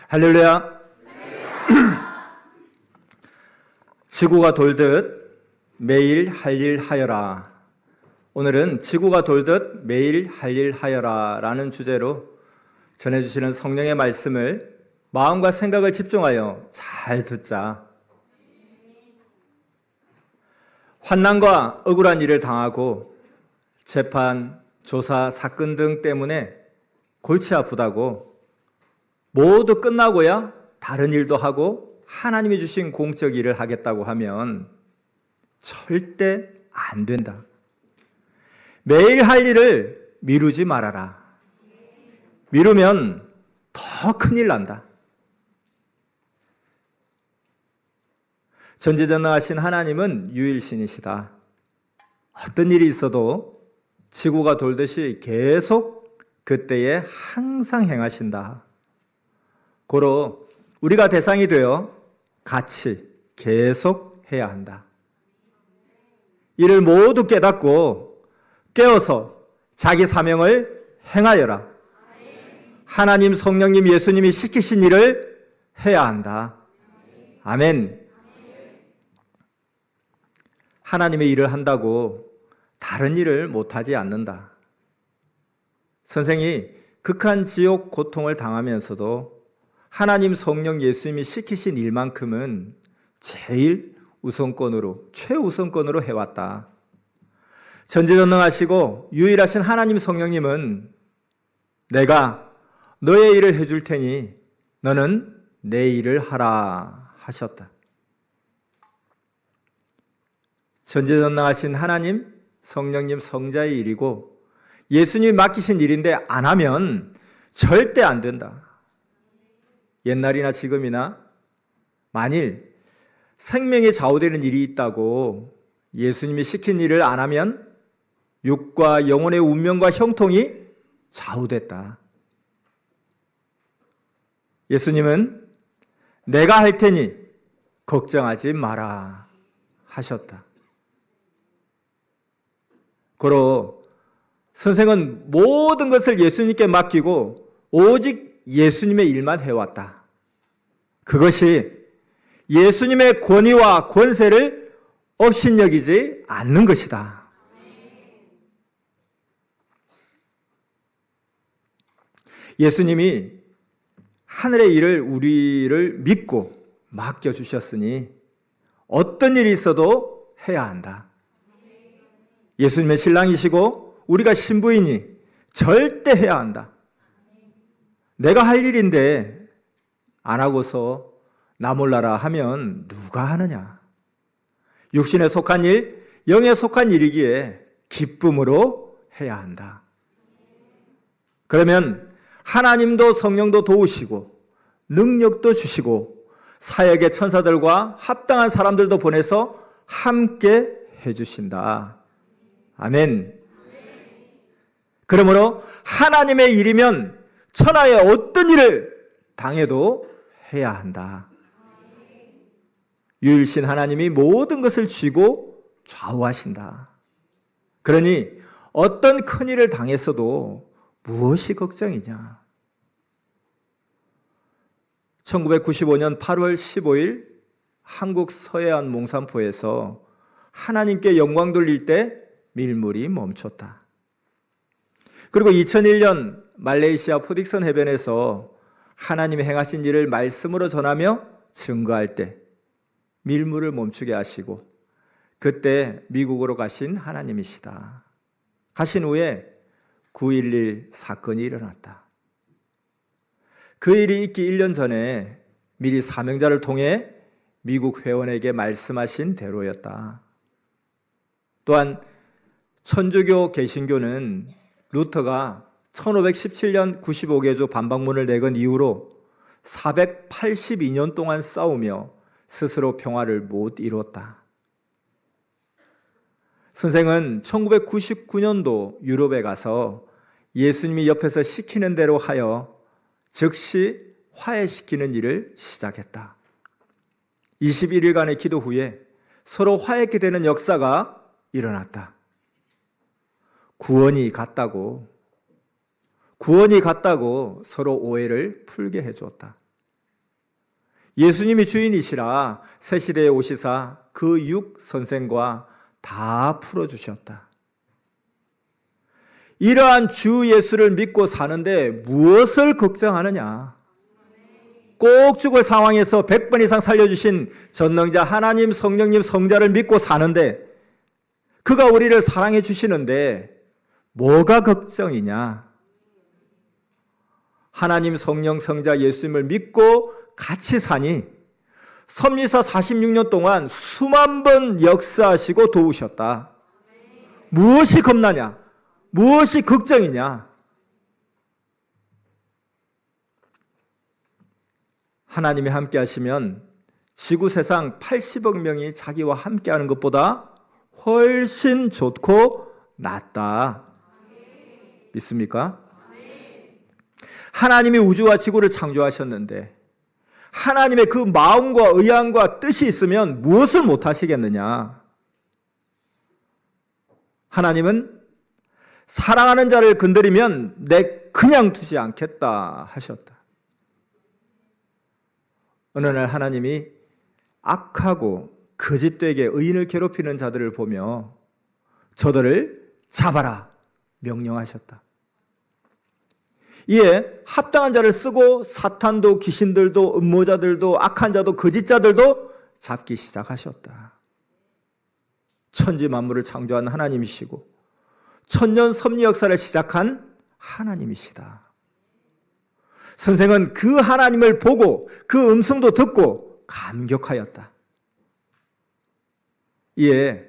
할렐루야. 지구가 돌듯 매일 할 일 하여라. 오늘은 지구가 돌듯 매일 할 일 하여라 라는 주제로 전해주시는 성령의 말씀을 마음과 생각을 집중하여 잘 듣자. 환난과 억울한 일을 당하고 재판, 조사, 사건 등 때문에 골치 아프다고 모두 끝나고야 다른 일도 하고 하나님이 주신 공적 일을 하겠다고 하면 절대 안 된다. 매일 할 일을 미루지 말아라. 미루면 더 큰일 난다. 전지전능하신 하나님은 유일신이시다. 어떤 일이 있어도 지구가 돌듯이 계속 그때에 항상 행하신다. 고로 우리가 대상이 되어 같이 계속 해야 한다. 이를 모두 깨닫고 깨어서 자기 사명을 행하여라. 하나님, 성령님, 예수님이 시키신 일을 해야 한다. 아멘. 하나님의 일을 한다고 다른 일을 못하지 않는다. 선생이 극한 지옥 고통을 당하면서도 하나님, 성령, 예수님이 시키신 일만큼은 제일 우선권으로, 최우선권으로 해왔다. 전지전능하시고 유일하신 하나님, 성령님은 내가 너의 일을 해줄 테니 너는 내 일을 하라 하셨다. 전지전능하신 하나님, 성령님, 성자의 일이고 예수님이 맡기신 일인데 안 하면 절대 안 된다. 옛날이나 지금이나 만일 생명에 좌우되는 일이 있다고 예수님이 시킨 일을 안 하면 육과 영혼의 운명과 형통이 좌우됐다. 예수님은 내가 할 테니 걱정하지 마라 하셨다. 고로 선생은 모든 것을 예수님께 맡기고 오직 예수님의 일만 해왔다. 그것이 예수님의 권위와 권세를 업신여기지 않는 것이다. 예수님이 하늘의 일을 우리를 믿고 맡겨주셨으니 어떤 일이 있어도 해야 한다. 예수님의 신랑이시고 우리가 신부이니 절대 해야 한다. 내가 할 일인데 안 하고서 나 몰라라 하면 누가 하느냐. 육신에 속한 일, 영에 속한 일이기에 기쁨으로 해야 한다. 그러면 하나님도 성령도 도우시고 능력도 주시고 사역의 천사들과 합당한 사람들도 보내서 함께 해주신다. 아멘. 그러므로 하나님의 일이면 천하의 어떤 일을 당해도 해야 한다. 유일신 하나님이 모든 것을 쥐고 좌우하신다. 그러니 어떤 큰 일을 당했어도 무엇이 걱정이냐? 1995년 8월 15일 한국 서해안 몽산포에서 하나님께 영광 돌릴 때 밀물이 멈췄다. 그리고 2001년 말레이시아 포딕선 해변에서 하나님이 행하신 일을 말씀으로 전하며 증거할 때 밀물을 멈추게 하시고 그때 미국으로 가신 하나님이시다. 가신 후에 9.11 사건이 일어났다. 그 일이 있기 1년 전에 미리 사명자를 통해 미국 회원에게 말씀하신 대로였다. 또한 천주교 개신교는 루터가 1517년 95개조 반박문을 내건 이후로 482년 동안 싸우며 스스로 평화를 못 이뤘다. 선생은 1999년도 유럽에 가서 예수님이 옆에서 시키는 대로 하여 즉시 화해시키는 일을 시작했다. 21일간의 기도 후에 서로 화해하게 되는 역사가 일어났다. 구원이 같다고 서로 오해를 풀게 해주었다. 예수님이 주인이시라 새 시대에 오시사 그 육 선생과 다 풀어주셨다. 이러한 주 예수를 믿고 사는데 무엇을 걱정하느냐? 꼭 죽을 상황에서 100번 이상 살려주신 전능자 하나님 성령님 성자를 믿고 사는데 그가 우리를 사랑해 주시는데 뭐가 걱정이냐? 하나님 성령 성자 예수님을 믿고 같이 사니 섭리사 46년 동안 수만 번 역사하시고 도우셨다. 무엇이 겁나냐? 무엇이 걱정이냐? 하나님이 함께 하시면 지구 세상 80억 명이 자기와 함께 하는 것보다 훨씬 좋고 낫다. 믿습니까? 하나님이 우주와 지구를 창조하셨는데 하나님의 그 마음과 의향과 뜻이 있으면 무엇을 못하시겠느냐? 하나님은 사랑하는 자를 건드리면 내 그냥 두지 않겠다 하셨다. 어느 날 하나님이 악하고 거짓되게 의인을 괴롭히는 자들을 보며 저들을 잡아라 명령하셨다. 이에 합당한 자를 쓰고 사탄도 귀신들도 음모자들도 악한 자도 거짓자들도 잡기 시작하셨다. 천지 만물을 창조한 하나님이시고 천년 섭리 역사를 시작한 하나님이시다. 선생은 그 하나님을 보고 그 음성도 듣고 감격하였다. 이에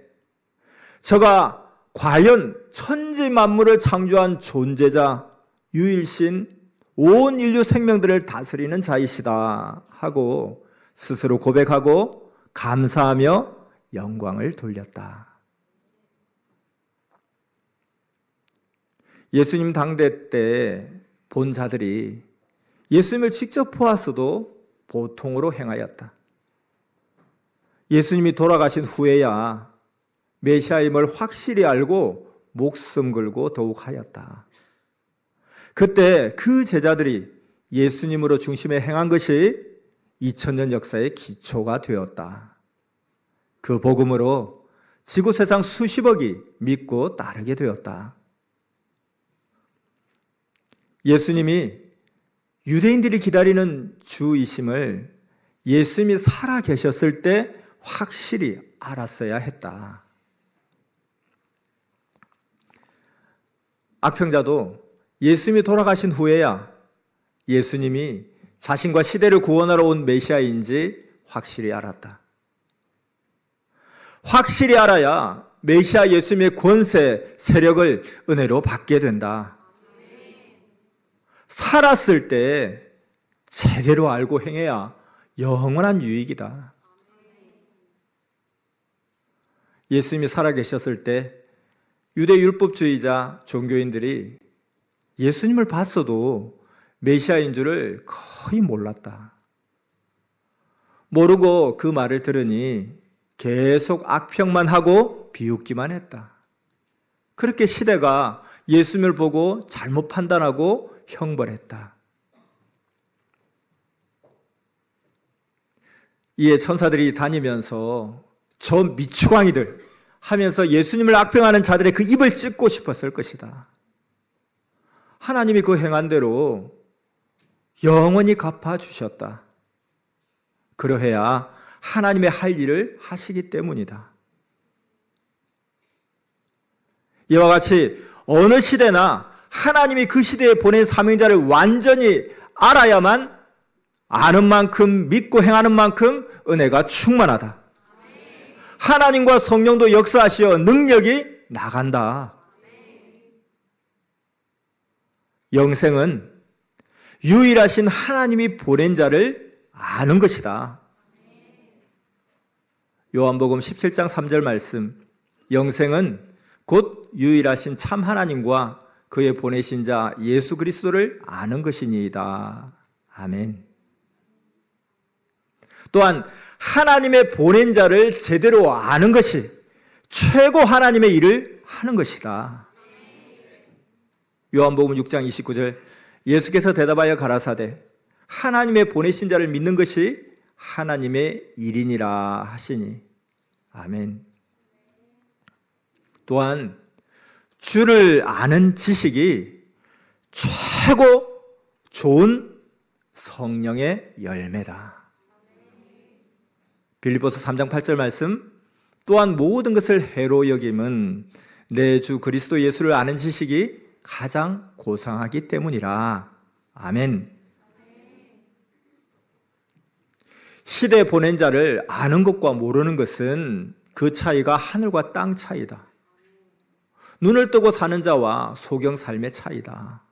저가 과연 천지 만물을 창조한 존재자 유일신 온 인류 생명들을 다스리는 자이시다 하고 스스로 고백하고 감사하며 영광을 돌렸다. 예수님 당대 때 본 자들이 예수님을 직접 보았어도 보통으로 행하였다. 예수님이 돌아가신 후에야 메시아임을 확실히 알고 목숨 걸고 더욱 하였다. 그때 그 제자들이 예수님으로 중심에 행한 것이 2000년 역사의 기초가 되었다. 그 복음으로 지구 세상 수십억이 믿고 따르게 되었다. 예수님이 유대인들이 기다리는 주이심을 예수님이 살아 계셨을 때 확실히 알았어야 했다. 악평자도 예수님이 돌아가신 후에야 예수님이 자신과 시대를 구원하러 온 메시아인지 확실히 알았다. 확실히 알아야 메시아 예수님의 권세, 세력을 은혜로 받게 된다. 살았을 때 제대로 알고 행해야 영원한 유익이다. 예수님이 살아계셨을 때 유대 율법주의자 종교인들이 예수님을 봤어도 메시아인 줄을 거의 몰랐다. 모르고 그 말을 들으니 계속 악평만 하고 비웃기만 했다. 그렇게 시대가 예수님을 보고 잘못 판단하고 형벌했다. 이에 천사들이 다니면서 저 미추광이들 하면서 예수님을 악평하는 자들의 그 입을 찢고 싶었을 것이다. 하나님이 그 행한 대로 영원히 갚아주셨다. 그러해야 하나님의 할 일을 하시기 때문이다. 이와 같이 어느 시대나 하나님이 그 시대에 보낸 사명자를 완전히 알아야만 아는 만큼 믿고 행하는 만큼 은혜가 충만하다. 하나님과 성령도 역사하시어 능력이 나간다. 영생은 유일하신 하나님이 보낸 자를 아는 것이다. 요한복음 17장 3절 말씀, 영생은 곧 유일하신 참 하나님과 그의 보내신 자 예수 그리스도를 아는 것이니이다. 아멘. 또한 하나님의 보낸 자를 제대로 아는 것이 최고 하나님의 일을 하는 것이다. 요한복음 6장 29절, 예수께서 대답하여 가라사대 하나님의 보내신 자를 믿는 것이 하나님의 일이니라 하시니. 아멘. 또한 주를 아는 지식이 최고 좋은 성령의 열매다. 빌립보서 3장 8절 말씀, 또한 모든 것을 해로 여김은 내 주 그리스도 예수를 아는 지식이 가장 고상하기 때문이라. 아멘. 시대 보낸 자를 아는 것과 모르는 것은 그 차이가 하늘과 땅 차이다. 눈을 뜨고 사는 자와 소경 삶의 차이다.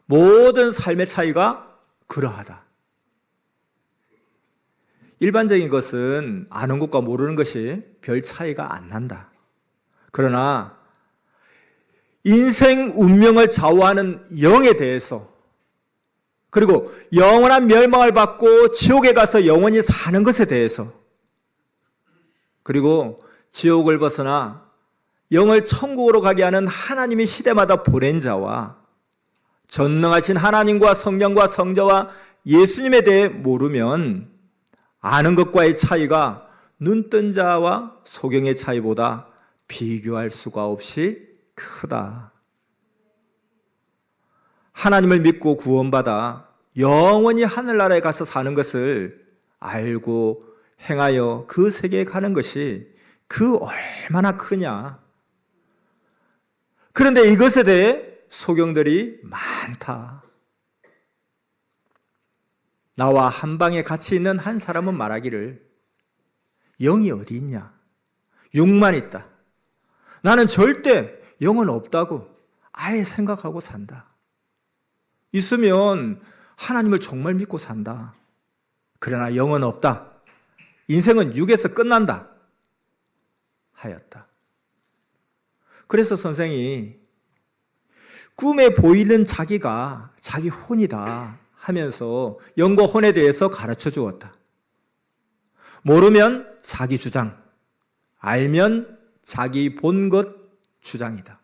모든 삶의 차이가 그러하다. 일반적인 것은 아는 것과 모르는 것이 별 차이가 안 난다. 그러나 인생 운명을 좌우하는 영에 대해서, 그리고 영원한 멸망을 받고 지옥에 가서 영원히 사는 것에 대해서, 그리고 지옥을 벗어나 영을 천국으로 가게 하는 하나님이 시대마다 보낸 자와 전능하신 하나님과 성령과 성자와 예수님에 대해 모르면 아는 것과의 차이가 눈뜬 자와 소경의 차이보다 비교할 수가 없이 크다. 하나님을 믿고 구원받아 영원히 하늘나라에 가서 사는 것을 알고 행하여 그 세계에 가는 것이 그 얼마나 크냐. 그런데 이것에 대해 소경들이 많다. 나와 한 방에 같이 있는 한 사람은 말하기를, 영이 어디 있냐? 육만 있다. 나는 절대 영은 없다고 아예 생각하고 산다. 있으면 하나님을 정말 믿고 산다. 그러나 영은 없다. 인생은 육에서 끝난다. 하였다. 그래서 선생이 꿈에 보이는 자기가 자기 혼이다 하면서 영과 혼에 대해서 가르쳐 주었다. 모르면 자기 주장, 알면 자기 본 것 주장이다.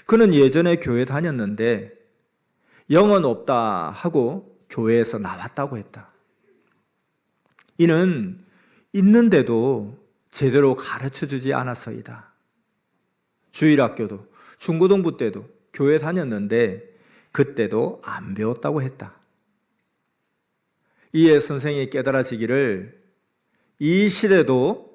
그는 예전에 교회 다녔는데 영은 없다 하고 교회에서 나왔다고 했다. 이는 있는데도 제대로 가르쳐 주지 않아서이다. 주일학교도 중고등부 때도 교회 다녔는데 그때도 안 배웠다고 했다. 이에 선생이 깨달아지기를, 이 시대도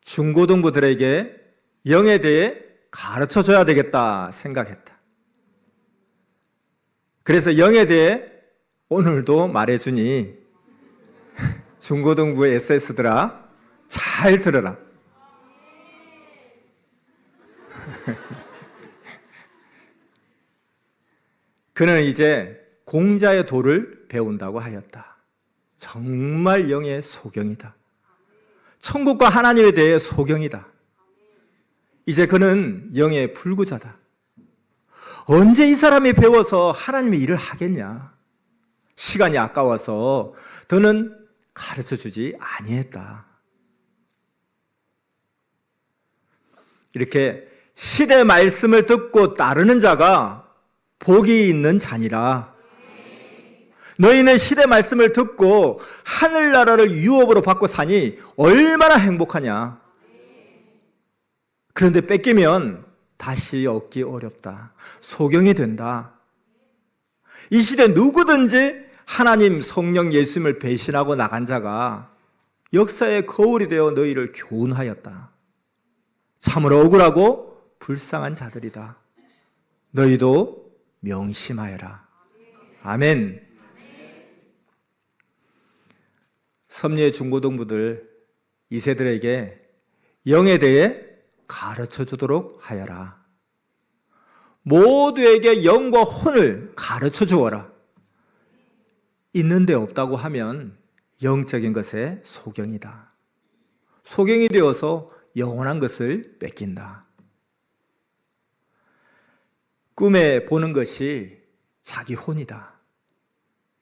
중고등부들에게 영에 대해 가르쳐 줘야 되겠다 생각했다. 그래서 영에 대해 오늘도 말해주니 중고등부의 SS들아 잘 들어라. 그는 이제 공자의 도를 배운다고 하였다. 정말 영의 소경이다. 천국과 하나님에 대해 소경이다. 이제 그는 영의 불구자다. 언제 이 사람이 배워서 하나님의 일을 하겠냐? 시간이 아까워서 더는 가르쳐주지 아니했다. 이렇게 시대 말씀을 듣고 따르는 자가 복이 있는 자니라. 너희는 시대 말씀을 듣고 하늘나라를 유업으로 받고 사니 얼마나 행복하냐. 그런데 뺏기면 다시 얻기 어렵다. 소경이 된다. 이 시대 누구든지 하나님, 성령, 예수님을 배신하고 나간 자가 역사의 거울이 되어 너희를 교훈하였다. 참으로 억울하고 불쌍한 자들이다. 너희도 명심하여라. 아멘. 섭리의 중고등부들 2세들에게 영에 대해 가르쳐 주도록 하여라. 모두에게 영과 혼을 가르쳐 주어라. 있는데 없다고 하면 영적인 것에 소경이다. 소경이 되어서 영원한 것을 뺏긴다. 꿈에 보는 것이 자기 혼이다.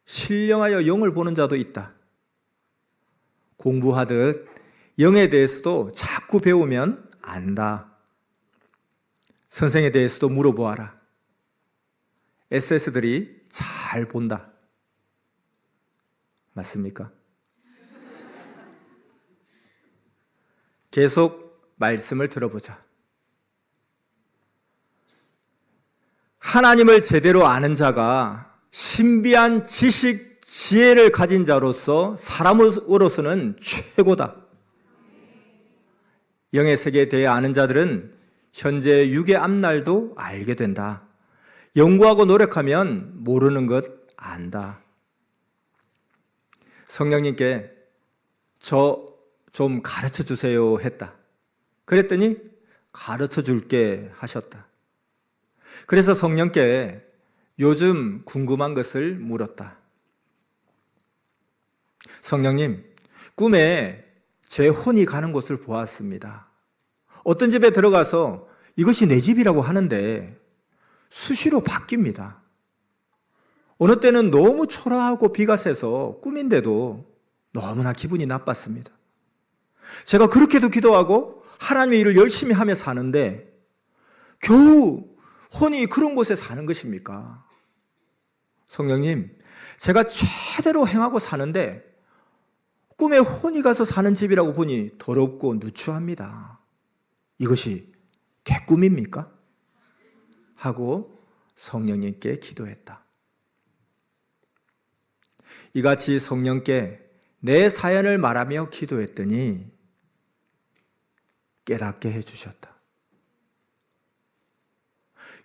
신령하여 영을 보는 자도 있다. 공부하듯 영에 대해서도 자꾸 배우면 안다. 선생에 대해서도 물어보아라. SS들이 잘 본다. 맞습니까? 계속 말씀을 들어보자. 하나님을 제대로 아는 자가 신비한 지식, 지혜를 가진 자로서 사람으로서는 최고다. 영의 세계에 대해 아는 자들은 현재 육의 앞날도 알게 된다. 연구하고 노력하면 모르는 것 안다. 성령님께 저 좀 가르쳐 주세요 했다. 그랬더니 가르쳐 줄게 하셨다. 그래서 성령께 요즘 궁금한 것을 물었다. 성령님, 꿈에 제 혼이 가는 곳을 보았습니다. 어떤 집에 들어가서 이것이 내 집이라고 하는데 수시로 바뀝니다. 어느 때는 너무 초라하고 비가 새서 꿈인데도 너무나 기분이 나빴습니다. 제가 그렇게도 기도하고 하나님의 일을 열심히 하며 사는데 겨우 혼이 그런 곳에 사는 것입니까? 성령님, 제가 최대로 행하고 사는데 꿈에 혼이 가서 사는 집이라고 보니 더럽고 누추합니다. 이것이 개꿈입니까? 하고 성령님께 기도했다. 이같이 성령께 내 사연을 말하며 기도했더니 깨닫게 해주셨다.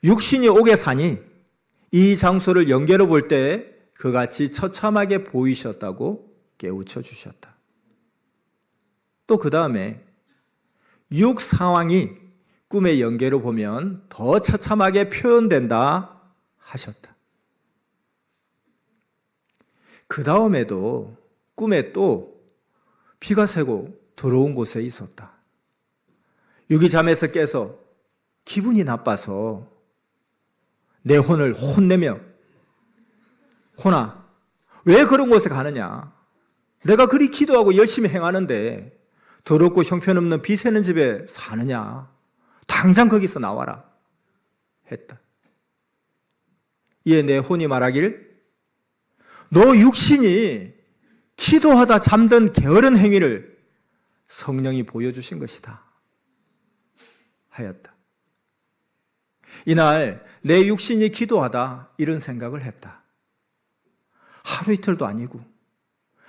육신이 오게 사니 이 장소를 연결해 볼 때 그같이 처참하게 보이셨다고 깨우쳐 주셨다. 또 그 다음에 육 상황이 꿈의 연계로 보면 더 처참하게 표현된다 하셨다. 그 다음에도 꿈에 또 비가 새고 더러운 곳에 있었다. 육이 잠에서 깨서 기분이 나빠서 내 혼을 혼내며 혼아, 왜 그런 곳에 가느냐? 내가 그리 기도하고 열심히 행하는데 더럽고 형편없는 비 새는 집에 사느냐? 당장 거기서 나와라 했다. 이에 내 혼이 말하길 너 육신이 기도하다 잠든 게으른 행위를 성령이 보여주신 것이다 하였다. 이날 내 육신이 기도하다 이런 생각을 했다. 하루 이틀도 아니고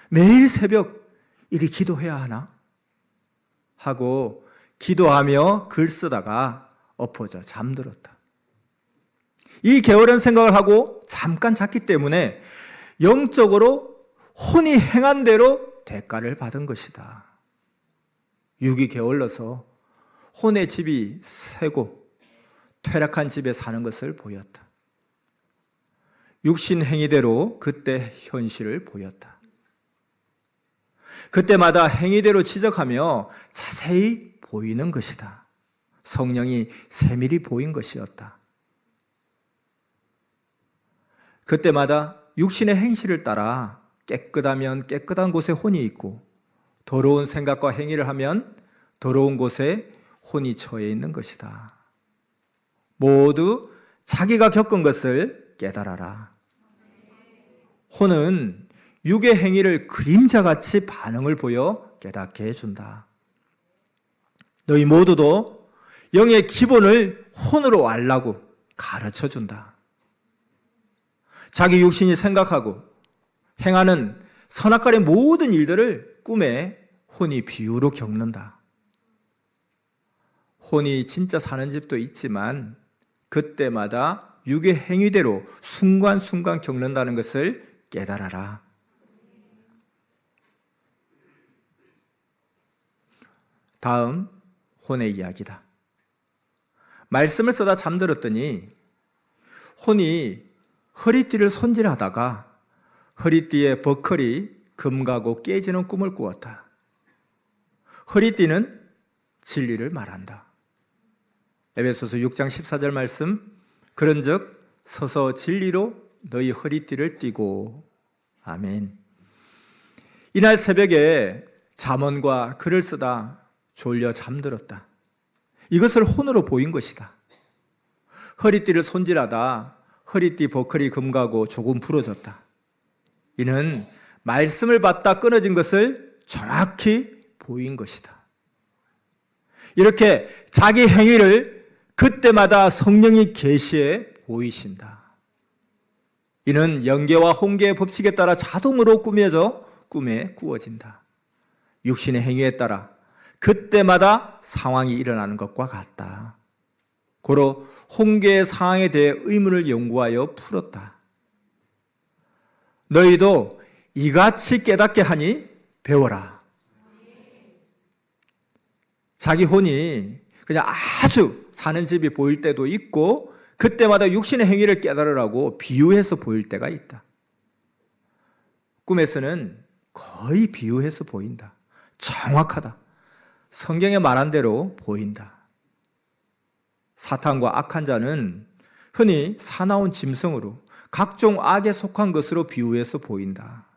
매일 새벽 이리 기도해야 하나? 하고 기도하며 글 쓰다가 엎어져 잠들었다. 이 게으른 생각을 하고 잠깐 잤기 때문에 영적으로 혼이 행한 대로 대가를 받은 것이다. 육이 게을러서 혼의 집이 새고 퇴락한 집에 사는 것을 보였다. 육신 행위대로 그때 현실을 보였다. 그때마다 행위대로 지적하며 자세히 보이는 것이다. 성령이 세밀히 보인 것이었다. 그때마다 육신의 행실을 따라 깨끗하면 깨끗한 곳에 혼이 있고 더러운 생각과 행위를 하면 더러운 곳에 혼이 처해 있는 것이다. 모두 자기가 겪은 것을 깨달아라. 혼은 육의 행위를 그림자같이 반응을 보여 깨닫게 해준다. 너희 모두도 영의 기본을 혼으로 알라고 가르쳐준다. 자기 육신이 생각하고 행하는 선악과의 모든 일들을 꿈에 혼이 비유로 겪는다. 혼이 진짜 사는 집도 있지만 그때마다 육의 행위대로 순간순간 겪는다는 것을 깨달아라. 다음 혼의 이야기다. 말씀을 쓰다 잠들었더니 혼이 허리띠를 손질하다가 허리띠에 버클이 금가고 깨지는 꿈을 꾸었다. 허리띠는 진리를 말한다. 에베소서 6장 14절 말씀, 그런즉 서서 진리로 너희 허리띠를 띠고. 아멘. 이날 새벽에 잠언과 글을 쓰다 졸려 잠들었다. 이것을 혼으로 보인 것이다. 허리띠를 손질하다 허리띠 버클이 금가고 조금 부러졌다. 이는 말씀을 받다 끊어진 것을 정확히 보인 것이다. 이렇게 자기 행위를 그때마다 성령이 계시해 보이신다. 이는 영계와 홍계의 법칙에 따라 자동으로 꾸며져 꿈에 꾸어진다. 육신의 행위에 따라 그때마다 상황이 일어나는 것과 같다. 고로 홍계의 상황에 대해 의문을 연구하여 풀었다. 너희도 이같이 깨닫게 하니 배워라. 자기 혼이 그냥 아주 사는 집이 보일 때도 있고 그때마다 육신의 행위를 깨달으라고 비유해서 보일 때가 있다. 꿈에서는 거의 비유해서 보인다. 정확하다. 성경에 말한 대로 보인다. 사탄과 악한 자는 흔히 사나운 짐승으로 각종 악에 속한 것으로 비유해서 보인다.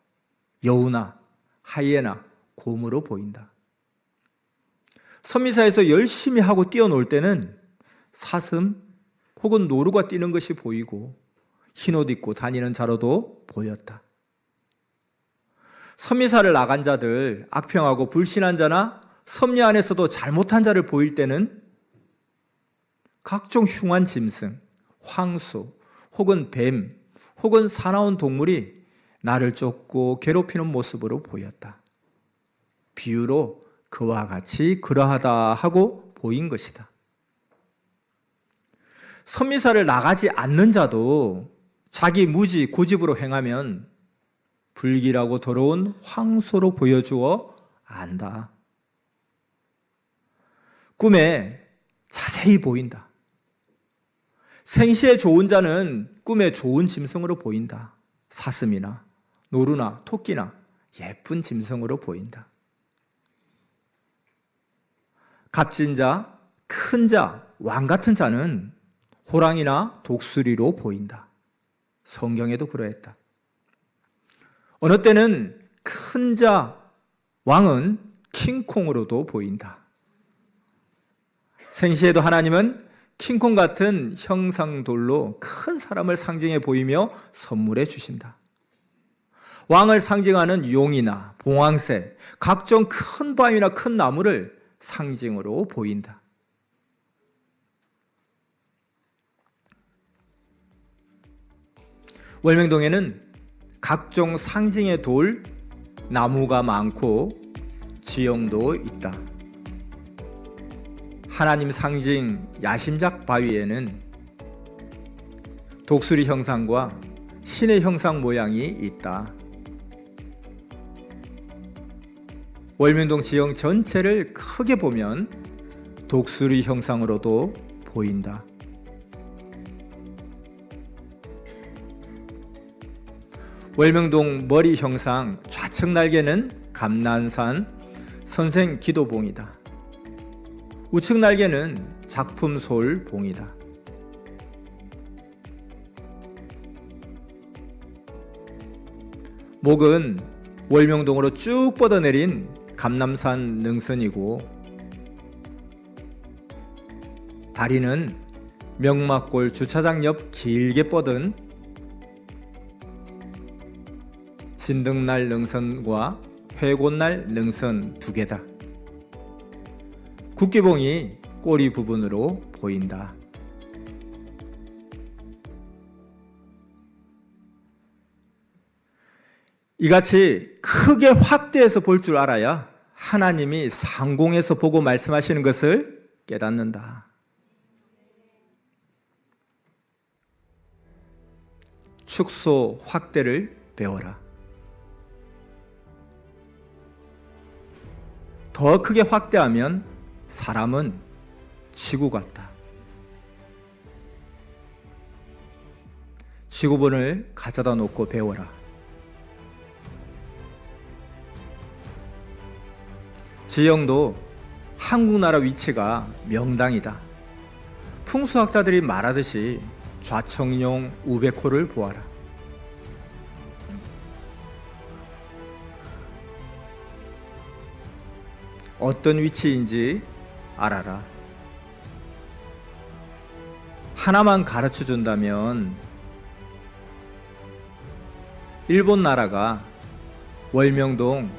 여우나 하이에나, 곰으로 보인다. 선미사에서 열심히 하고 뛰어놀 때는 사슴 혹은 노루가 뛰는 것이 보이고 흰옷 입고 다니는 자로도 보였다. 선미사를 나간 자들, 악평하고 불신한 자나 섭리 안에서도 잘못한 자를 보일 때는 각종 흉한 짐승, 황소 혹은 뱀 혹은 사나운 동물이 나를 쫓고 괴롭히는 모습으로 보였다. 비유로 그와 같이 그러하다 하고 보인 것이다. 선미사를 나가지 않는 자도 자기 무지, 고집으로 행하면 불길하고 더러운 황소로 보여주어 안다. 꿈에 자세히 보인다. 생시에 좋은 자는 꿈에 좋은 짐승으로 보인다. 사슴이나 노루나 토끼나 예쁜 짐승으로 보인다. 값진 자, 큰 자, 왕 같은 자는 호랑이나 독수리로 보인다. 성경에도 그러했다. 어느 때는 큰 자, 왕은 킹콩으로도 보인다. 생시에도 하나님은 킹콩 같은 형상돌로 큰 사람을 상징해 보이며 선물해 주신다. 왕을 상징하는 용이나 봉황새, 각종 큰 바위나 큰 나무를 상징으로 보인다. 월명동에는 각종 상징의 돌, 나무가 많고 지형도 있다. 하나님 상징 야심작 바위에는 독수리 형상과 신의 형상 모양이 있다. 월명동 지형 전체를 크게 보면 독수리 형상으로도 보인다. 월명동 머리 형상 좌측 날개는 감난산 선생 기도봉이다. 우측 날개는 작품솔 봉이다. 목은 월명동으로 쭉 뻗어내린 감남산 능선이고 다리는 명막골 주차장 옆 길게 뻗은 진등날 능선과 회곤날 능선 두 개다. 국기봉이 꼬리 부분으로 보인다. 이같이 크게 확대해서 볼 줄 알아야 하나님이 상공에서 보고 말씀하시는 것을 깨닫는다. 축소 확대를 배워라. 더 크게 확대하면 사람은 지구 같다. 지구본을 가져다 놓고 배워라. 지형도 한국 나라 위치가 명당이다. 풍수학자들이 말하듯이 좌청룡 우백호를 보아라. 어떤 위치인지 알아라. 하나만 가르쳐 준다면 일본 나라가 월명동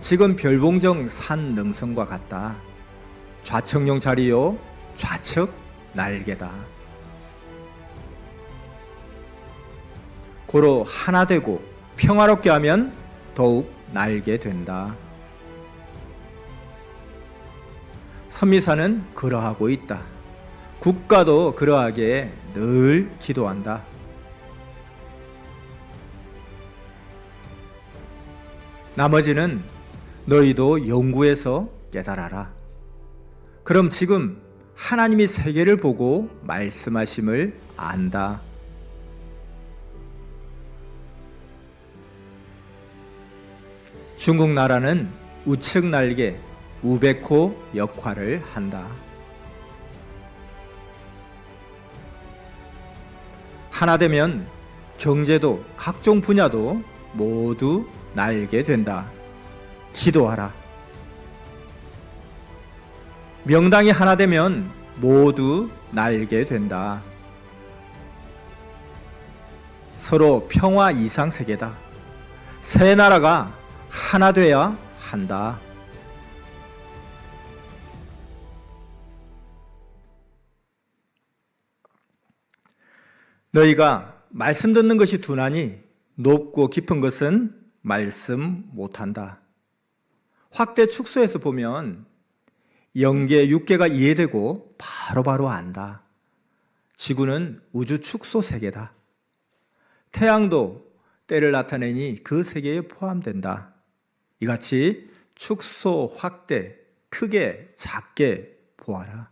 지금 별봉정 산 능선과 같다. 좌측용 자리요 좌측 날개다. 고로 하나 되고 평화롭게 하면 더욱 날게 된다. 선미사는 그러하고 있다. 국가도 그러하게 늘 기도한다. 나머지는 너희도 연구해서 깨달아라. 그럼 지금 하나님이 세계를 보고 말씀하심을 안다. 중국 나라는 우측 날개 우백호 역할을 한다. 하나 되면 경제도 각종 분야도 모두 날게 된다. 기도하라. 명당이 하나 되면 모두 날게 된다. 서로 평화 이상 세계다. 세 나라가 하나 돼야 한다. 너희가 말씀 듣는 것이 둔하니 높고 깊은 것은 말씀 못한다. 확대 축소해서 보면 영계, 육계가 이해되고 바로바로 안다. 지구는 우주 축소 세계다. 태양도 때를 나타내니 그 세계에 포함된다. 이같이 축소, 확대, 크게, 작게 보아라.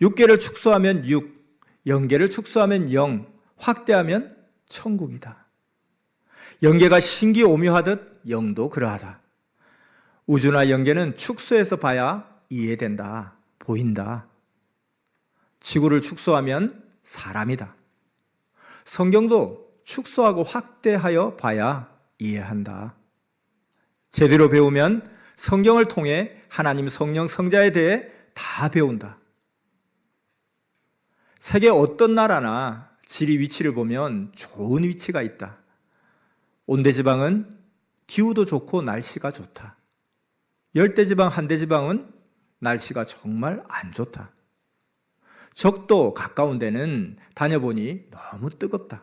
육계를 축소하면 육, 영계를 축소하면 영, 확대하면 천국이다. 영계가 신기오묘하듯 영도 그러하다. 우주나 영계는 축소해서 봐야 이해된다, 보인다. 지구를 축소하면 사람이다. 성경도 축소하고 확대하여 봐야 이해한다. 제대로 배우면 성경을 통해 하나님 성령 성자에 대해 다 배운다. 세계 어떤 나라나 지리 위치를 보면 좋은 위치가 있다. 온대지방은 기후도 좋고 날씨가 좋다. 열대지방, 한대지방은 날씨가 정말 안 좋다. 적도 가까운 데는 다녀보니 너무 뜨겁다.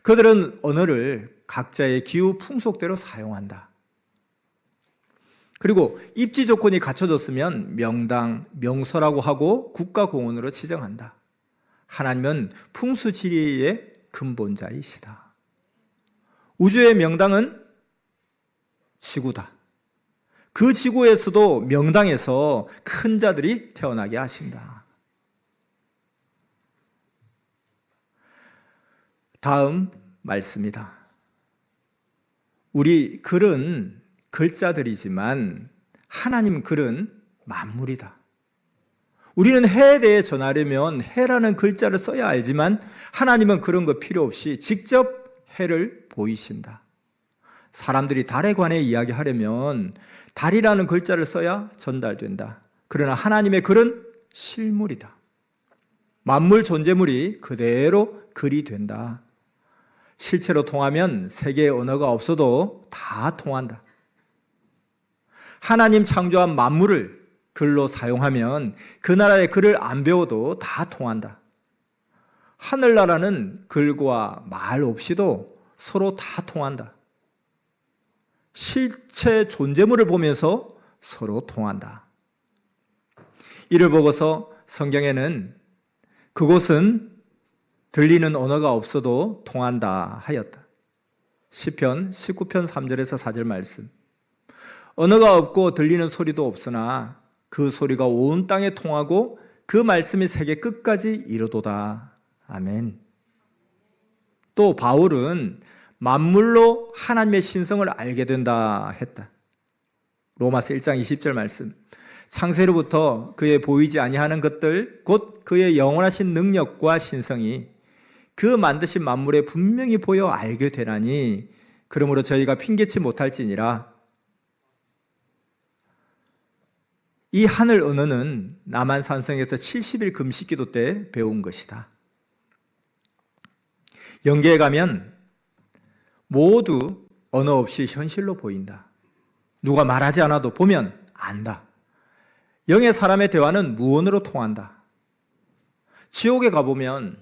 그들은 언어를 각자의 기후 풍속대로 사용한다. 그리고 입지 조건이 갖춰졌으면 명당, 명소라고 하고 국가공원으로 지정한다. 하나님은 풍수지리의 근본자이시다. 우주의 명당은 지구다. 그 지구에서도 명당에서 큰 자들이 태어나게 하신다. 다음 말씀이다. 우리 글은 글자들이지만 하나님 글은 만물이다. 우리는 해에 대해 전하려면 해라는 글자를 써야 알지만 하나님은 그런 거 필요 없이 직접 해를 보이신다. 사람들이 달에 관해 이야기하려면 달이라는 글자를 써야 전달된다. 그러나 하나님의 글은 실물이다. 만물 존재물이 그대로 글이 된다. 실체로 통하면 세계의 언어가 없어도 다 통한다. 하나님 창조한 만물을 글로 사용하면 그 나라의 글을 안 배워도 다 통한다. 하늘나라는 글과 말 없이도 서로 다 통한다. 실체 존재물을 보면서 서로 통한다. 이를 보고서 성경에는 그곳은 들리는 언어가 없어도 통한다 하였다. 시편 19편 3절에서 4절 말씀. 언어가 없고 들리는 소리도 없으나 그 소리가 온 땅에 통하고 그 말씀이 세계 끝까지 이르도다. 아멘. 또 바울은 만물로 하나님의 신성을 알게 된다 했다. 로마서 1장 20절 말씀. 창세로부터 그의 보이지 아니하는 것들 곧 그의 영원하신 능력과 신성이 그 만드신 만물에 분명히 보여 알게 되나니 그러므로 저희가 핑계치 못할지니라. 이 하늘 언어는 남한산성에서 70일 금식기도 때 배운 것이다. 영계에 가면 모두 언어 없이 현실로 보인다. 누가 말하지 않아도 보면 안다. 영의 사람의 대화는 무언으로 통한다. 지옥에 가보면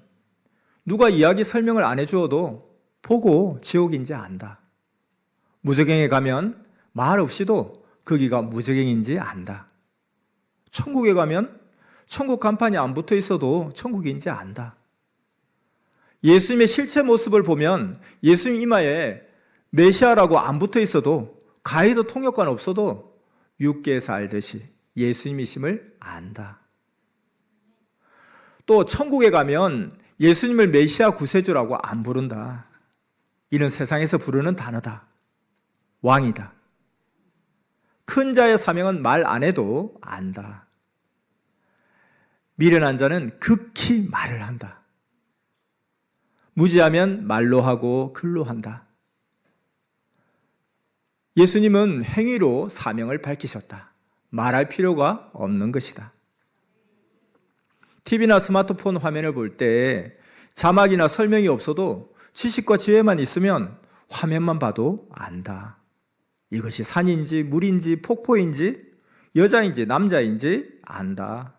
누가 이야기 설명을 안 해주어도 보고 지옥인지 안다. 무저갱에 가면 말 없이도 거기가 무저갱인지 안다. 천국에 가면 천국 간판이 안 붙어 있어도 천국인지 안다. 예수님의 실체 모습을 보면 예수님 이마에 메시아라고 안 붙어 있어도 가이드 통역관 없어도 육계에서 알듯이 예수님이심을 안다. 또 천국에 가면 예수님을 메시아 구세주라고 안 부른다. 이는 세상에서 부르는 단어다. 왕이다. 큰 자의 사명은 말 안 해도 안다. 미련한 자는 극히 말을 한다. 무지하면 말로 하고 글로 한다. 예수님은 행위로 사명을 밝히셨다. 말할 필요가 없는 것이다. TV나 스마트폰 화면을 볼 때 자막이나 설명이 없어도 지식과 지혜만 있으면 화면만 봐도 안다. 이것이 산인지 물인지 폭포인지 여자인지 남자인지 안다.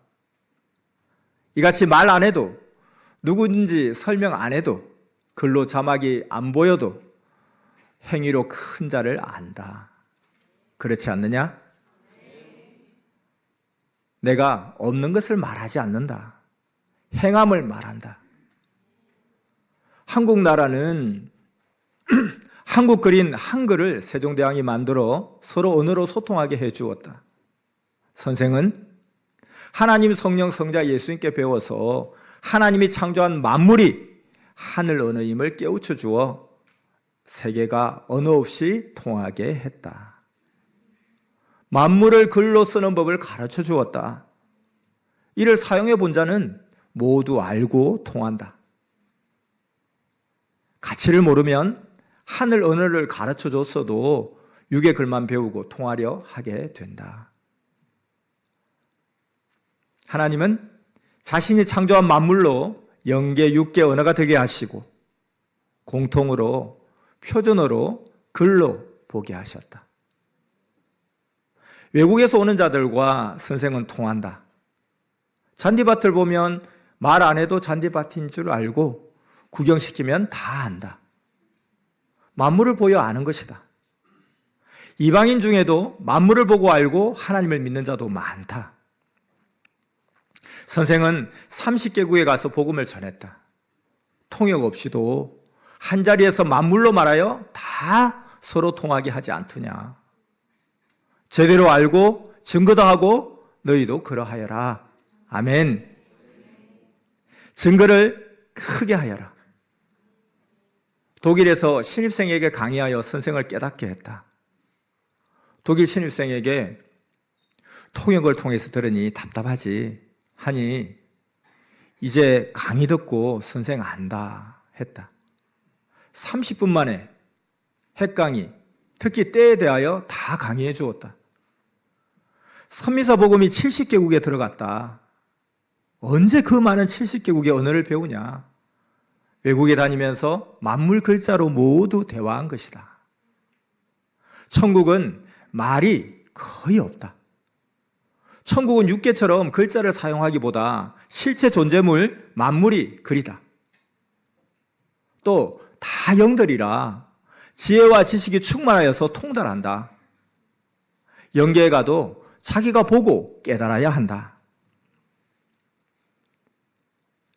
이같이 말 안 해도 누구인지 설명 안 해도 글로 자막이 안 보여도 행위로 큰 자를 안다. 그렇지 않느냐? 내가 없는 것을 말하지 않는다. 행함을 말한다. 한국 나라는 한국 그린 한글을 세종대왕이 만들어 서로 언어로 소통하게 해주었다. 선생은 하나님 성령 성자 예수님께 배워서 하나님이 창조한 만물이 하늘 언어임을 깨우쳐 주어 세계가 언어 없이 통하게 했다. 만물을 글로 쓰는 법을 가르쳐 주었다. 이를 사용해 본 자는 모두 알고 통한다. 가치를 모르면 하늘 언어를 가르쳐 줬어도 육의 글만 배우고 통하려 하게 된다. 하나님은 자신이 창조한 만물로 영계, 육계 언어가 되게 하시고 공통으로, 표준어로, 글로 보게 하셨다. 외국에서 오는 자들과 선생은 통한다. 잔디밭을 보면 말 안 해도 잔디밭인 줄 알고 구경시키면 다 안다. 만물을 보여 아는 것이다. 이방인 중에도 만물을 보고 알고 하나님을 믿는 자도 많다. 선생은 30개국에 가서 복음을 전했다. 통역 없이도 한자리에서 만물로 말하여 다 서로 통하게 하지 않더냐. 제대로 알고 증거도 하고 너희도 그러하여라. 아멘. 증거를 크게 하여라. 독일에서 신입생에게 강의하여 선생을 깨닫게 했다. 독일 신입생에게 통역을 통해서 들으니 답답하지 하니 이제 강의 듣고 선생 안다 했다. 30분 만에 핵강의, 특히 때에 대하여 다 강의해 주었다. 선미사 복음이 70개국에 들어갔다. 언제 그 많은 70개국의 언어를 배우냐? 외국에 다니면서 만물 글자로 모두 대화한 것이다. 천국은 말이 거의 없다. 천국은 육계처럼 글자를 사용하기보다 실체 존재물, 만물이 글이다. 또 다 영들이라 지혜와 지식이 충만하여서 통달한다. 영계에 가도 자기가 보고 깨달아야 한다.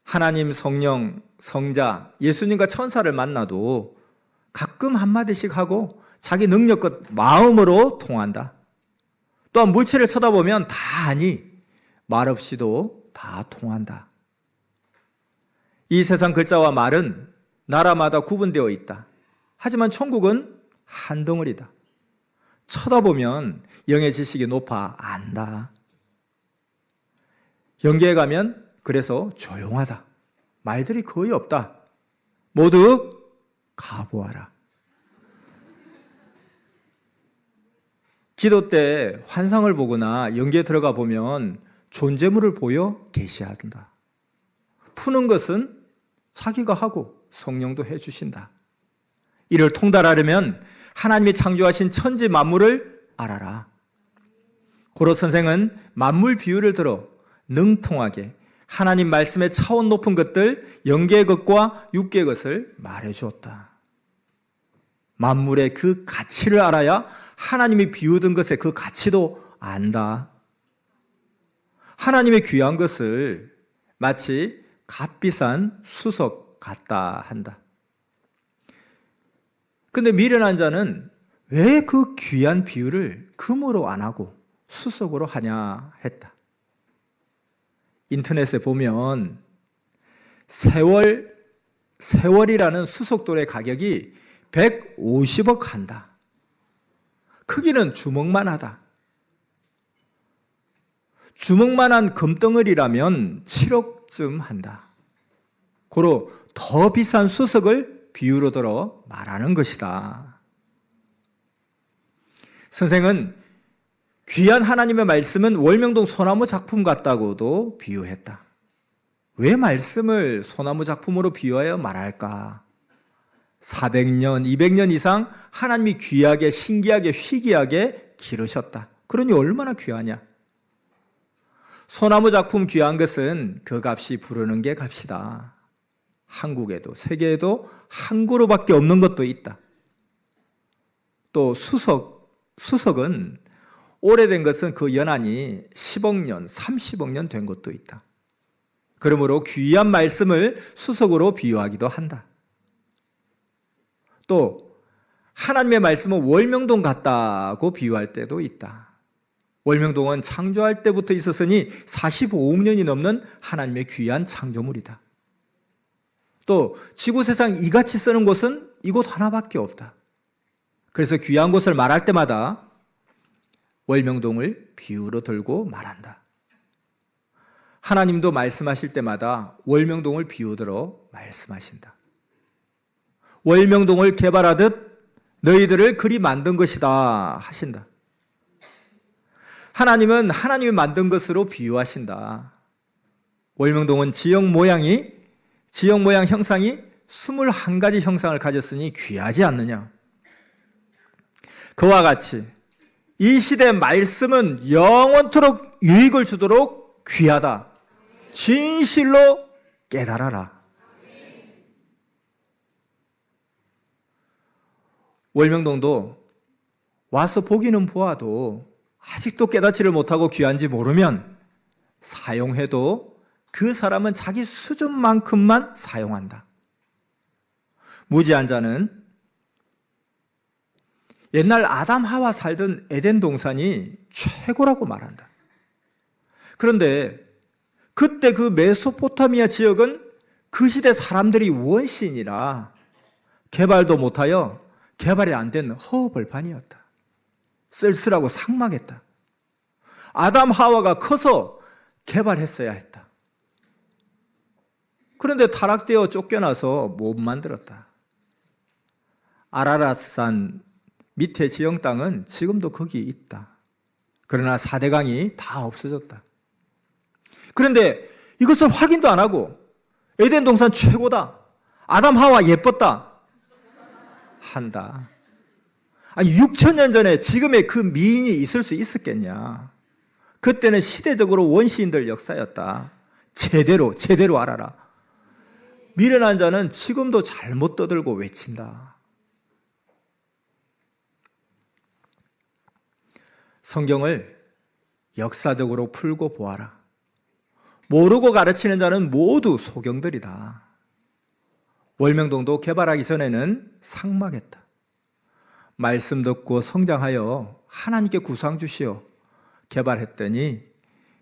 하나님, 성령, 성자, 예수님과 천사를 만나도 가끔 한마디씩 하고 자기 능력껏 마음으로 통한다. 또한 물체를 쳐다보면 다 아니 말 없이도 다 통한다. 이 세상 글자와 말은 나라마다 구분되어 있다. 하지만 천국은 한 덩어리다. 쳐다보면 영의 지식이 높아 안다. 영계에 가면 그래서 조용하다. 말들이 거의 없다. 모두 가보아라. 기도 때 환상을 보거나 영계에 들어가 보면 존재물을 보여 계시한다. 푸는 것은 자기가 하고 성령도 해주신다. 이를 통달하려면 하나님이 창조하신 천지 만물을 알아라. 고로 선생은 만물 비유를 들어 능통하게 하나님 말씀의 차원 높은 것들, 영계의 것과 육계의 것을 말해 주었다. 만물의 그 가치를 알아야 하나님이 비우던 것의 그 가치도 안다. 하나님의 귀한 것을 마치 값비싼 수석 같다 한다. 근데 미련한 자는 왜 그 귀한 비유를 금으로 안 하고 수석으로 하냐 했다. 인터넷에 보면 세월이라는 수석돌의 가격이 150억 한다. 크기는 주먹만 하다. 주먹만한 금덩어리라면 7억쯤 한다. 고로 더 비싼 수석을 비유로 들어 말하는 것이다. 선생은 귀한 하나님의 말씀은 월명동 소나무 작품 같다고도 비유했다. 왜 말씀을 소나무 작품으로 비유하여 말할까? 400년, 200년 이상 하나님이 귀하게, 신기하게, 희귀하게 기르셨다. 그러니 얼마나 귀하냐? 소나무 작품 귀한 것은 그 값이 부르는 게 값이다. 한국에도 세계에도 한 그루밖에 없는 것도 있다. 또 수석은 오래된 것은 그 연한이 10억 년, 30억 년 된 것도 있다. 그러므로 귀한 말씀을 수석으로 비유하기도 한다. 또 하나님의 말씀은 월명동 같다고 비유할 때도 있다. 월명동은 창조할 때부터 있었으니 45억 년이 넘는 하나님의 귀한 창조물이다. 또 지구 세상 이같이 쓰는 곳은 이곳 하나밖에 없다. 그래서 귀한 곳을 말할 때마다 월명동을 비유로 들고 말한다. 하나님도 말씀하실 때마다 월명동을 비유 들어 말씀하신다. 월명동을 개발하듯 너희들을 그리 만든 것이다 하신다. 하나님은 하나님이 만든 것으로 비유하신다. 월명동은 지형 모양 형상이 21가지 형상을 가졌으니 귀하지 않느냐. 그와 같이 이 시대의 말씀은 영원토록 유익을 주도록 귀하다. 진실로 깨달아라. 월명동도 와서 보기는 보아도 아직도 깨닫지를 못하고 귀한지 모르면 사용해도 그 사람은 자기 수준만큼만 사용한다. 무지한 자는 옛날 아담 하와 살던 에덴 동산이 최고라고 말한다. 그런데 그때 그 메소포타미아 지역은 그 시대 사람들이 원시인이라 개발도 못하여 개발이 안 된 허벌판이었다. 쓸쓸하고 삭막했다. 아담 하와가 커서 개발했어야 했다. 그런데 타락되어 쫓겨나서 못 만들었다. 아라랏산 밑에 지형 땅은 지금도 거기 있다. 그러나 4대강이 다 없어졌다. 그런데 이것을 확인도 안 하고 에덴 동산 최고다. 아담 하와 예뻤다. 한다. 아니 6,000년 전에 지금의 그 미인이 있을 수 있었겠냐. 그때는 시대적으로 원시인들 역사였다. 제대로 알아라. 미련한 자는 지금도 잘못 떠들고 외친다. 성경을 역사적으로 풀고 보아라. 모르고 가르치는 자는 모두 소경들이다. 월명동도 개발하기 전에는 삭막했다. 말씀 듣고 성장하여 하나님께 구상 주시어 개발했더니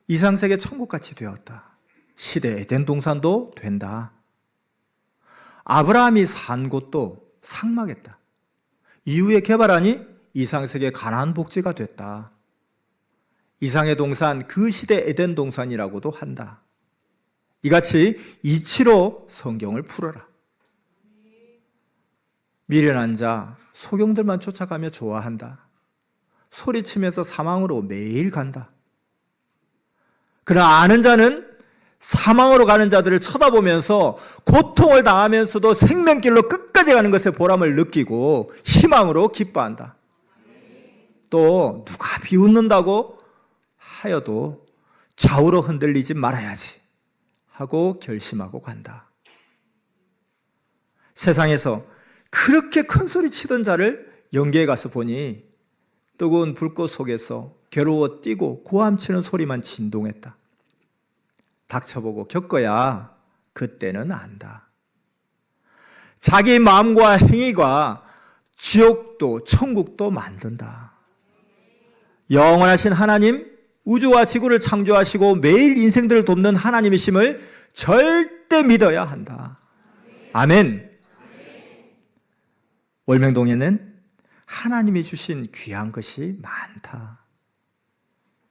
이상세계 천국같이 되었다. 시대 에덴 동산도 된다. 아브라함이 산 곳도 삭막했다. 이후에 개발하니 이상세계 가나안 복지가 됐다. 이상의 동산, 그 시대 에덴 동산이라고도 한다. 이같이 이치로 성경을 풀어라. 미련한 자, 소경들만 쫓아가며 좋아한다. 소리치면서 사망으로 매일 간다. 그러나 아는 자는 사망으로 가는 자들을 쳐다보면서 고통을 당하면서도 생명길로 끝까지 가는 것에 보람을 느끼고 희망으로 기뻐한다. 또 누가 비웃는다고 하여도 좌우로 흔들리지 말아야지 하고 결심하고 간다. 세상에서 그렇게 큰 소리 치던 자를 영계에 가서 보니 뜨거운 불꽃 속에서 괴로워 뛰고 고함치는 소리만 진동했다. 닥쳐보고 겪어야 그때는 안다. 자기 마음과 행위가 지옥도 천국도 만든다. 영원하신 하나님, 우주와 지구를 창조하시고 매일 인생들을 돕는 하나님이심을 절대 믿어야 한다. 아멘. 월명동에는 하나님이 주신 귀한 것이 많다.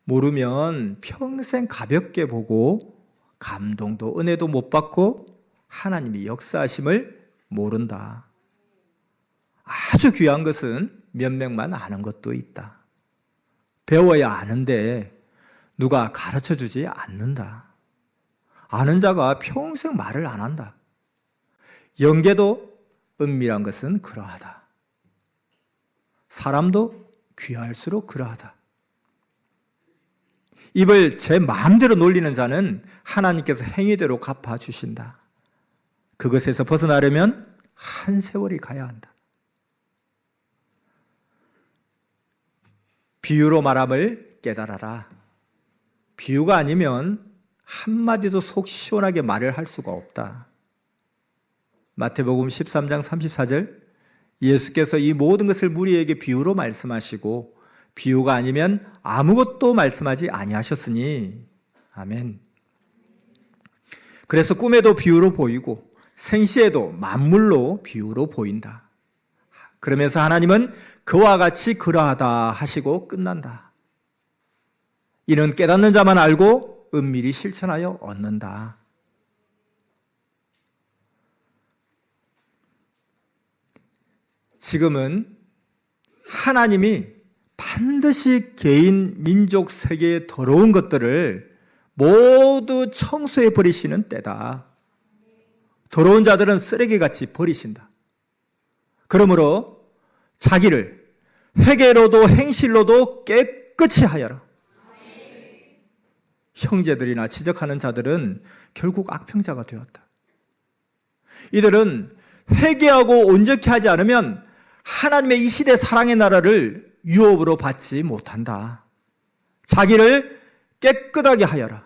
모르면 평생 가볍게 보고 감동도 은혜도 못 받고 하나님이 역사하심을 모른다. 아주 귀한 것은 몇 명만 아는 것도 있다. 배워야 아는데 누가 가르쳐주지 않는다. 아는 자가 평생 말을 안 한다. 영계도 은밀한 것은 그러하다. 사람도 귀할수록 그러하다. 입을 제 마음대로 놀리는 자는 하나님께서 행위대로 갚아주신다. 그것에서 벗어나려면 한 세월이 가야 한다. 비유로 말함을 깨달아라. 비유가 아니면 한마디도 속 시원하게 말을 할 수가 없다. 마태복음 13장 34절, 예수께서 이 모든 것을 무리에게 비유로 말씀하시고 비유가 아니면 아무것도 말씀하지 아니하셨으니. 아멘. 그래서 꿈에도 비유로 보이고 생시에도 만물로 비유로 보인다. 그러면서 하나님은 그와 같이 그러하다 하시고 끝난다. 이는 깨닫는 자만 알고 은밀히 실천하여 얻는다. 지금은 하나님이 반드시 개인, 민족, 세계의 더러운 것들을 모두 청소해 버리시는 때다. 더러운 자들은 쓰레기같이 버리신다. 그러므로 자기를 회개로도 행실로도 깨끗이 하여라. 형제들이나 지적하는 자들은 결국 악평자가 되었다. 이들은 회개하고 온전케 하지 않으면 하나님의 이 시대 사랑의 나라를 유업으로 받지 못한다. 자기를 깨끗하게 하여라.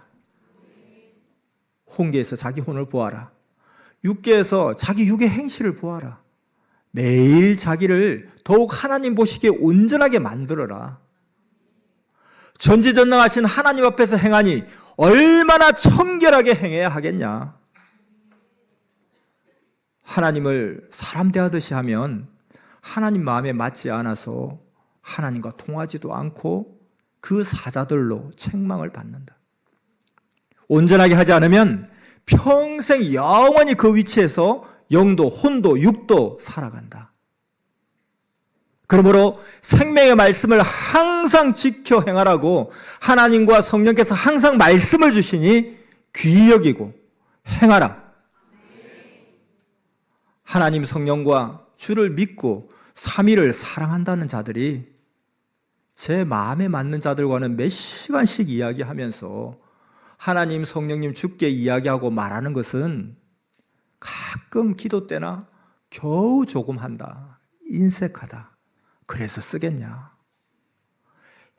혼계에서 자기 혼을 보아라. 육계에서 자기 육의 행실을 보아라. 매일 자기를 더욱 하나님 보시기에 온전하게 만들어라. 전지전능하신 하나님 앞에서 행하니 얼마나 청결하게 행해야 하겠냐. 하나님을 사람 대하듯이 하면 하나님 마음에 맞지 않아서 하나님과 통하지도 않고 그 사자들로 책망을 받는다. 온전하게 하지 않으면 평생 영원히 그 위치에서 영도, 혼도, 육도 살아간다. 그러므로 생명의 말씀을 항상 지켜 행하라고 하나님과 성령께서 항상 말씀을 주시니 귀히 여기고 행하라. 하나님 성령과 주를 믿고 삼위를 사랑한다는 자들이 제 마음에 맞는 자들과는 몇 시간씩 이야기하면서 하나님, 성령님, 주께 이야기하고 말하는 것은 가끔 기도 때나 겨우 조금 한다. 인색하다. 그래서 쓰겠냐.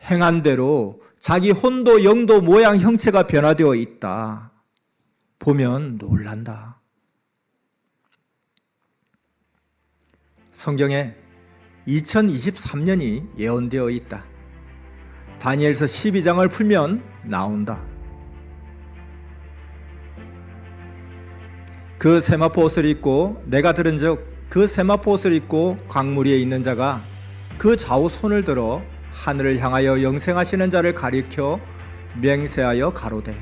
행한 대로 자기 혼도, 영도, 모양, 형체가 변화되어 있다. 보면 놀란다. 성경에 2023년이 예언되어 있다. 다니엘서 12장을 풀면 나온다. 그 세마포 옷을 입고 내가 들은즉 그 세마포 옷을 입고 광물 위에 있는 자가 그 좌우 손을 들어 하늘을 향하여 영생하시는 자를 가리켜 맹세하여 가로되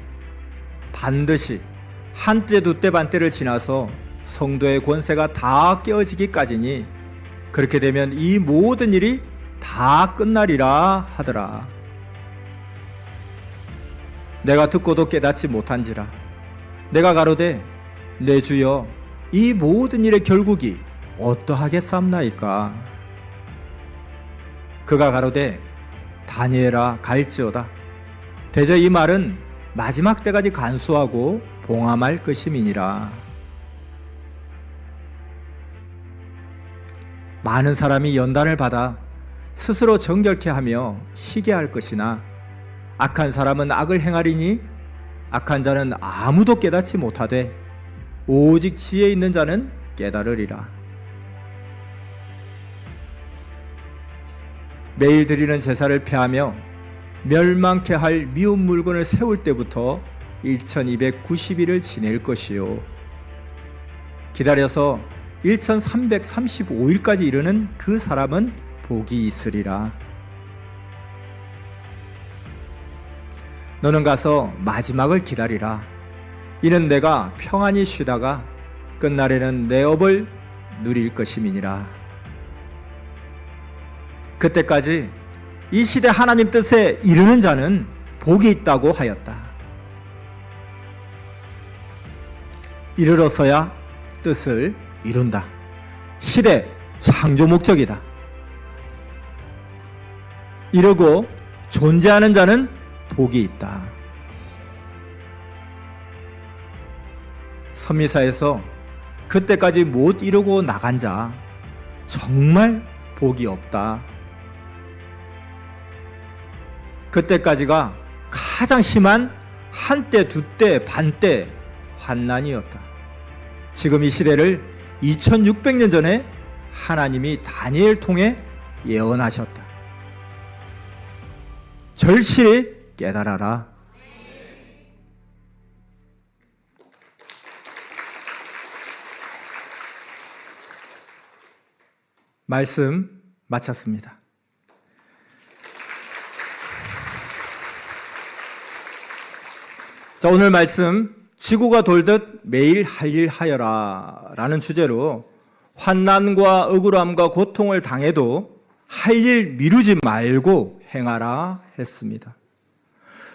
반드시 한때 두때 반때를 지나서 성도의 권세가 다 깨어지기까지니 그렇게 되면 이 모든 일이 다 끝나리라 하더라. 내가 듣고도 깨닫지 못한지라 내가 가로되 내 주여 이 모든 일의 결국이 어떠하겠사옵나이까? 그가 가로되 다니엘아 갈지어다. 대저 이 말은 마지막 때까지 간수하고 봉함할 것임이니라. 많은 사람이 연단을 받아 스스로 정결케 하며 쉬게 할 것이나 악한 사람은 악을 행하리니 악한 자는 아무도 깨닫지 못하되 오직 지혜 있는 자는 깨달으리라. 매일 드리는 제사를 폐하며 멸망케 할 미운 물건을 세울 때부터 1290일을 지낼 것이요 기다려서 1335일까지 이르는 그 사람은 복이 있으리라. 너는 가서 마지막을 기다리라. 이는 내가 평안히 쉬다가 끝날에는 내 업을 누릴 것임이니라. 그때까지 이 시대 하나님 뜻에 이르는 자는 복이 있다고 하였다. 이르러서야 뜻을 이룬다. 시대 창조 목적이다. 이러고 존재하는 자는 복이 있다. 선미사에서 그때까지 못 이루고 나간 자 정말 복이 없다. 그때까지가 가장 심한 한때, 두때, 반때 환난이었다. 지금 이 시대를 2600년 전에 하나님이 다니엘 통해 예언하셨다. 절실히 깨달아라. 말씀 마쳤습니다. 자, 오늘 말씀 지구가 돌듯 매일 할 일 하여라 라는 주제로 환난과 억울함과 고통을 당해도 할 일 미루지 말고 행하라 했습니다.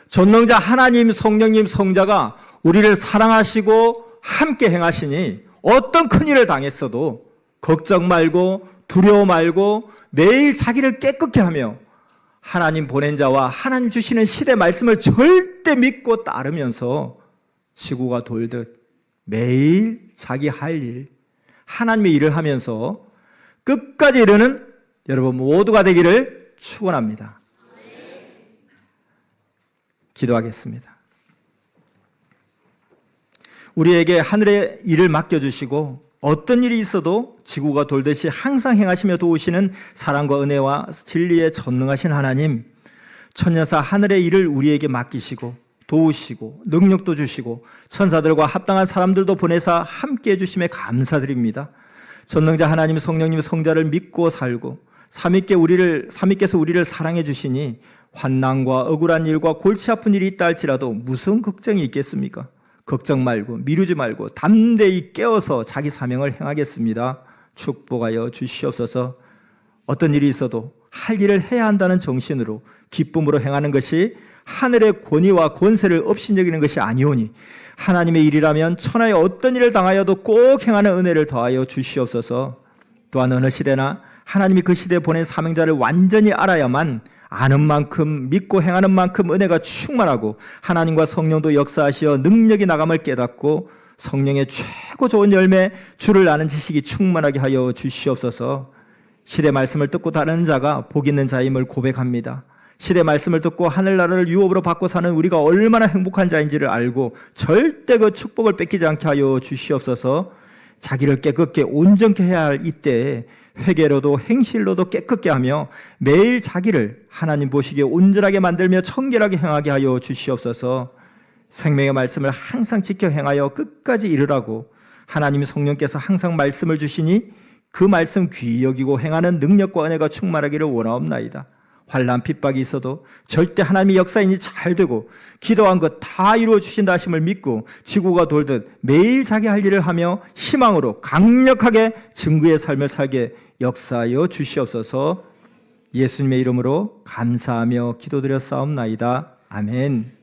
전능자 하나님, 성령님, 성자가 우리를 사랑하시고 함께 행하시니 어떤 큰일을 당했어도 걱정 말고 두려워 말고 매일 자기를 깨끗게 하며 하나님 보낸 자와 하나님 주시는 시대 말씀을 절대 믿고 따르면서 지구가 돌듯 매일 자기 할 일, 하나님의 일을 하면서 끝까지 이르는 여러분 모두가 되기를 축원합니다. 기도하겠습니다. 우리에게 하늘의 일을 맡겨주시고 어떤 일이 있어도 지구가 돌듯이 항상 행하시며 도우시는 사랑과 은혜와 진리에 전능하신 하나님, 천년사 하늘의 일을 우리에게 맡기시고 도우시고 능력도 주시고 천사들과 합당한 사람들도 보내사 함께해 주심에 감사드립니다. 전능자 하나님, 성령님, 성자를 믿고 살고 삼위께서 우리를 사랑해 주시니 환난과 억울한 일과 골치 아픈 일이 있다 할지라도 무슨 걱정이 있겠습니까? 걱정 말고 미루지 말고 담대히 깨어서 자기 사명을 행하겠습니다. 축복하여 주시옵소서. 어떤 일이 있어도 할 일을 해야 한다는 정신으로 기쁨으로 행하는 것이 하늘의 권위와 권세를 업신여기는 것이 아니오니 하나님의 일이라면 천하의 어떤 일을 당하여도 꼭 행하는 은혜를 더하여 주시옵소서. 또한 어느 시대나 하나님이 그 시대에 보낸 사명자를 완전히 알아야만 아는 만큼 믿고 행하는 만큼 은혜가 충만하고 하나님과 성령도 역사하시어 능력이 나감을 깨닫고 성령의 최고 좋은 열매 주를 아는 지식이 충만하게 하여 주시옵소서. 시대 말씀을 듣고 다른 자가 복 있는 자임을 고백합니다. 시대 말씀을 듣고 하늘나라를 유업으로 받고 사는 우리가 얼마나 행복한 자인지를 알고 절대 그 축복을 뺏기지 않게 하여 주시옵소서. 자기를 깨끗게 온전케 해야 할 이때에 회개로도 행실로도 깨끗게 하며 매일 자기를 하나님 보시기에 온전하게 만들며 청결하게 행하게 하여 주시옵소서. 생명의 말씀을 항상 지켜 행하여 끝까지 이르라고 하나님 성령께서 항상 말씀을 주시니 그 말씀 귀히 여기고 행하는 능력과 은혜가 충만하기를 원하옵나이다. 환난 핍박이 있어도 절대 하나님의 역사인이 잘 되고 기도한 것 다 이루어 주신다 하심을 믿고 지구가 돌듯 매일 자기 할 일을 하며 희망으로 강력하게 증거의 삶을 살게 역사하여 주시옵소서. 예수님의 이름으로 감사하며 기도드렸사옵나이다. 아멘.